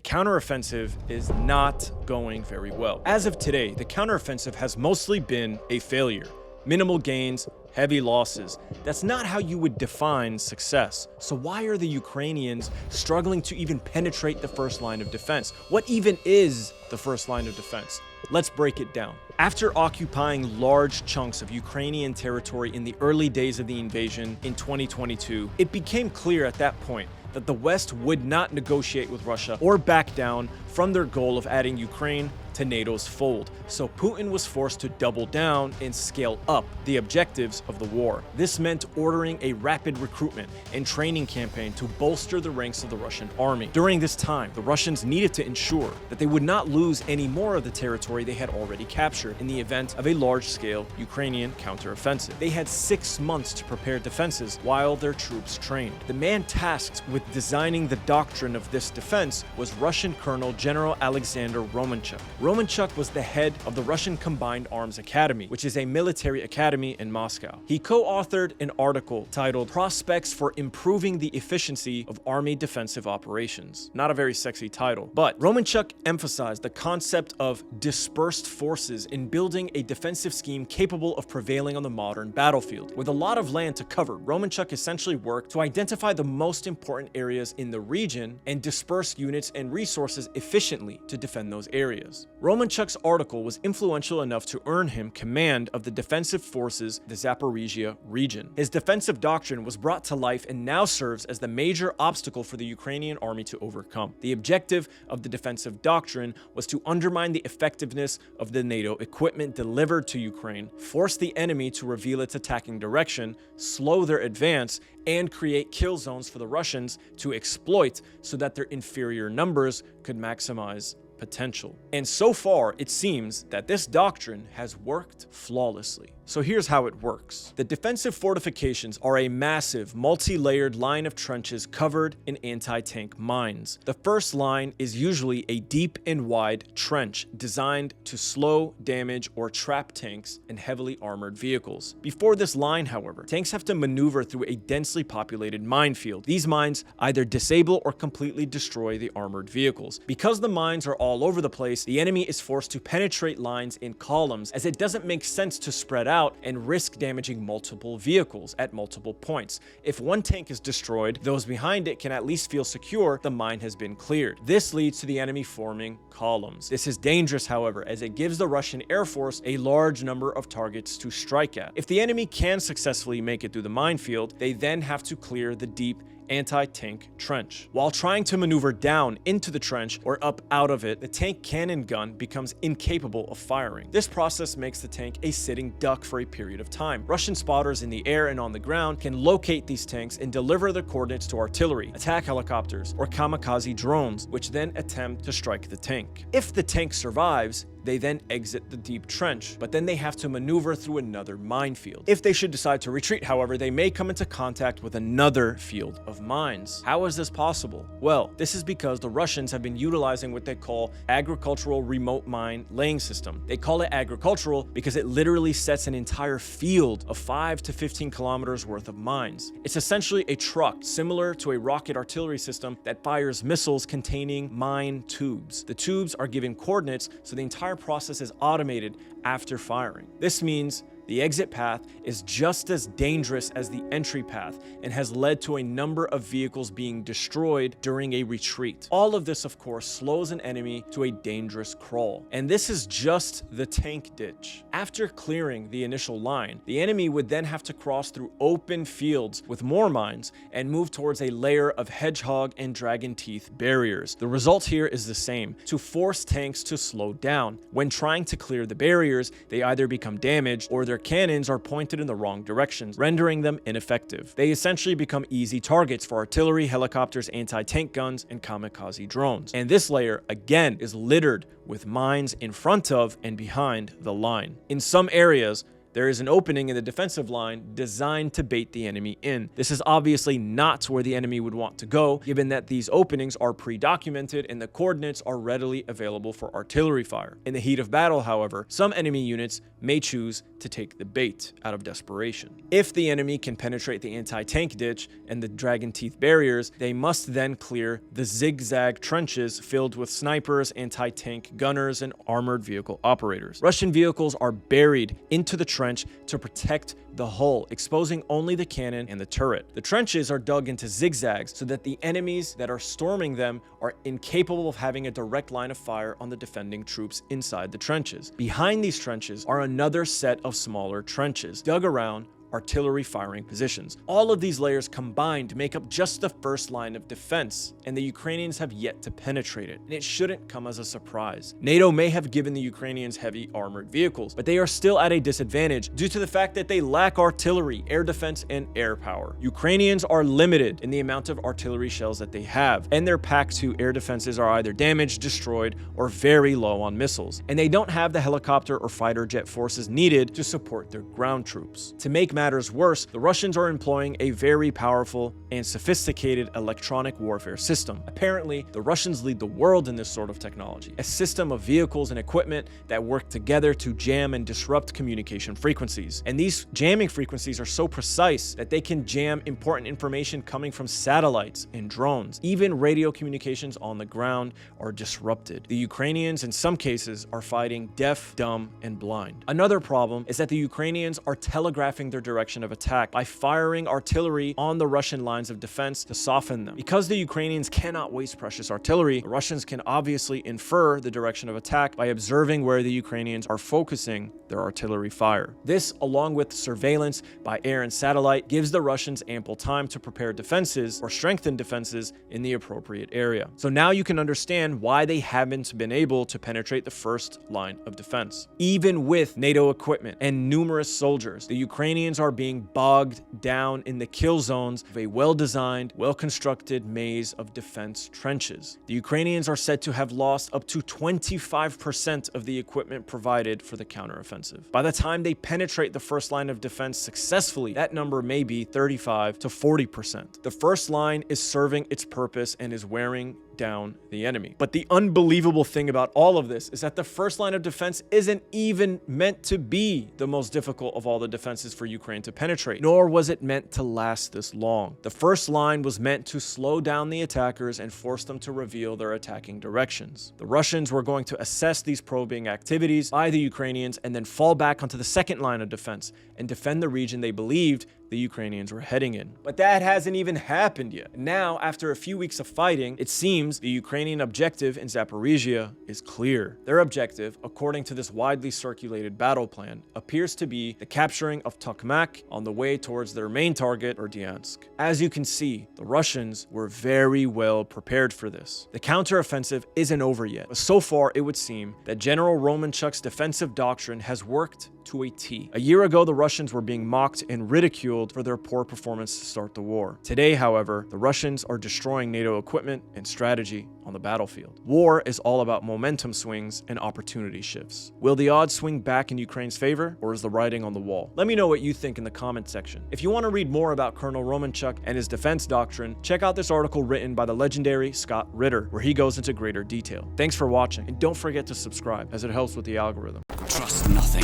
counteroffensive is not going very well. As of today, the counteroffensive has mostly been a failure. Minimal gains, heavy losses. That's not how you would define success. So why are the Ukrainians struggling to even penetrate the first line of defense? What even is the first line of defense? Let's break it down. After occupying large chunks of Ukrainian territory in the early days of the invasion in 2022, it became clear at that point that the West would not negotiate with Russia or back down from their goal of adding Ukraine to NATO's fold. So Putin was forced to double down and scale up the objectives of the war. This meant ordering a rapid recruitment and training campaign to bolster the ranks of the Russian army. During this time, the Russians needed to ensure that they would not lose any more of the territory they had already captured in the event of a large-scale Ukrainian counteroffensive. They had 6 months to prepare defenses while their troops trained. The man tasked with designing the doctrine of this defense was Russian Colonel General Alexander Romanchuk. Romanchuk was the head of the Russian Combined Arms Academy, which is a military academy in Moscow. He co-authored an article titled "Prospects for Improving the Efficiency of Army Defensive Operations." Not a very sexy title, but Romanchuk emphasized the concept of dispersed forces in building a defensive scheme capable of prevailing on the modern battlefield. With a lot of land to cover, Romanchuk essentially worked to identify the most important areas in the region and disperse units and resources efficiently to defend those areas. Romanchuk's article was influential enough to earn him command of the defensive forces in the Zaporizhia region. His defensive doctrine was brought to life and now serves as the major obstacle for the Ukrainian army to overcome. The objective of the defensive doctrine was to undermine the effectiveness of the NATO equipment delivered to Ukraine, force the enemy to reveal its attacking direction, slow their advance, and create kill zones for the Russians to exploit so that their inferior numbers could maximize potential. And so far, it seems that this doctrine has worked flawlessly. So here's how it works. The defensive fortifications are a massive, multi-layered line of trenches covered in anti-tank mines. The first line is usually a deep and wide trench designed to slow, damage, or trap tanks and heavily armored vehicles. Before this line, however, tanks have to maneuver through a densely populated minefield. These mines either disable or completely destroy the armored vehicles. Because the mines are all over the place, the enemy is forced to penetrate lines in columns, as it doesn't make sense to spread out and risk damaging multiple vehicles at multiple points. If one tank is destroyed, those behind it can at least feel secure the mine has been cleared. This leads to the enemy forming columns. This is dangerous, however, as it gives the Russian Air Force a large number of targets to strike at. If the enemy can successfully make it through the minefield, they then have to clear the deep anti-tank trench. While trying to maneuver down into the trench or up out of it, the tank cannon gun becomes incapable of firing. This process makes the tank a sitting duck for a period of time. Russian spotters in the air and on the ground can locate these tanks and deliver the coordinates to artillery, attack helicopters, or kamikaze drones, which then attempt to strike the tank. If the tank survives, they then exit the deep trench, but then they have to maneuver through another minefield. If they should decide to retreat, however, they may come into contact with another field of mines. How is this possible? Well, this is because the Russians have been utilizing what they call agricultural remote mine laying system. They call it agricultural because it literally sets an entire field of 5 to 15 kilometers worth of mines. It's essentially a truck similar to a rocket artillery system that fires missiles containing mine tubes. The tubes are given coordinates, so the entire process is automated after firing. This means the exit path is just as dangerous as the entry path and has led to a number of vehicles being destroyed during a retreat. All of this, of course, slows an enemy to a dangerous crawl. And this is just the tank ditch. After clearing the initial line, the enemy would then have to cross through open fields with more mines and move towards a layer of hedgehog and dragon teeth barriers. The result here is the same: to force tanks to slow down. When trying to clear the barriers, they either become damaged or their cannons are pointed in the wrong directions, rendering them ineffective. They essentially become easy targets for artillery, helicopters, anti-tank guns, and kamikaze drones. And this layer, again, is littered with mines in front of and behind the line. In some areas, there is an opening in the defensive line designed to bait the enemy in. This is obviously not where the enemy would want to go, given that these openings are pre-documented and the coordinates are readily available for artillery fire. In the heat of battle, however, some enemy units may choose to take the bait out of desperation. If the enemy can penetrate the anti-tank ditch and the dragon teeth barriers, they must then clear the zigzag trenches filled with snipers, anti-tank gunners, and armored vehicle operators. Russian vehicles are buried into the trench to protect the hull, exposing only the cannon and the turret. The trenches are dug into zigzags so that the enemies that are storming them are incapable of having a direct line of fire on the defending troops inside the trenches. Behind these trenches are another set of smaller trenches dug around artillery firing positions. All of these layers combined make up just the first line of defense, and the Ukrainians have yet to penetrate it, and it shouldn't come as a surprise. NATO may have given the Ukrainians heavy armored vehicles, but they are still at a disadvantage due to the fact that they lack artillery, air defense, and air power. Ukrainians are limited in the amount of artillery shells that they have, and their PAC-2 air defenses are either damaged, destroyed, or very low on missiles, and they don't have the helicopter or fighter jet forces needed to support their ground troops. To make matters worse, the Russians are employing a very powerful and sophisticated electronic warfare system. Apparently, the Russians lead the world in this sort of technology, a system of vehicles and equipment that work together to jam and disrupt communication frequencies. And these jamming frequencies are so precise that they can jam important information coming from satellites and drones. Even radio communications on the ground are disrupted. The Ukrainians, in some cases, are fighting deaf, dumb, and blind. Another problem is that the Ukrainians are telegraphing their direction of attack by firing artillery on the Russian lines of defense to soften them. Because the Ukrainians cannot waste precious artillery, the Russians can obviously infer the direction of attack by observing where the Ukrainians are focusing their artillery fire. This, along with surveillance by air and satellite, gives the Russians ample time to prepare defenses or strengthen defenses in the appropriate area. So now you can understand why they haven't been able to penetrate the first line of defense. Even with NATO equipment and numerous soldiers, the Ukrainians are being bogged down in the kill zones of a well-designed, well-constructed maze of defense trenches. The Ukrainians are said to have lost up to 25% of the equipment provided for the counteroffensive. By the time they penetrate the first line of defense successfully, that number may be 35 to 40%. The first line is serving its purpose and is wearing down the enemy. But the unbelievable thing about all of this is that the first line of defense isn't even meant to be the most difficult of all the defenses for Ukraine to penetrate, nor was it meant to last this long. The first line was meant to slow down the attackers and force them to reveal their attacking directions. The Russians were going to assess these probing activities by the Ukrainians and then fall back onto the second line of defense and defend the region they believed the Ukrainians were heading in. But that hasn't even happened yet. Now, after a few weeks of fighting, it seems the Ukrainian objective in Zaporizhia is clear. Their objective, according to this widely circulated battle plan, appears to be the capturing of Tokmak on the way towards their main target, Berdyansk. As you can see, the Russians were very well prepared for this. The counteroffensive isn't over yet, but so far it would seem that General Romanchuk's defensive doctrine has worked to a T. A year ago, the Russians were being mocked and ridiculed for their poor performance to start the war. Today, however, the Russians are destroying NATO equipment and strategy on the battlefield. War is all about momentum swings and opportunity shifts. Will the odds swing back in Ukraine's favor, or is the writing on the wall? Let me know what you think in the comment section. If you want to read more about Colonel Romanchuk and his defense doctrine, check out this article written by the legendary Scott Ritter, where he goes into greater detail. Thanks for watching, and don't forget to subscribe, as it helps with the algorithm. Trust nothing.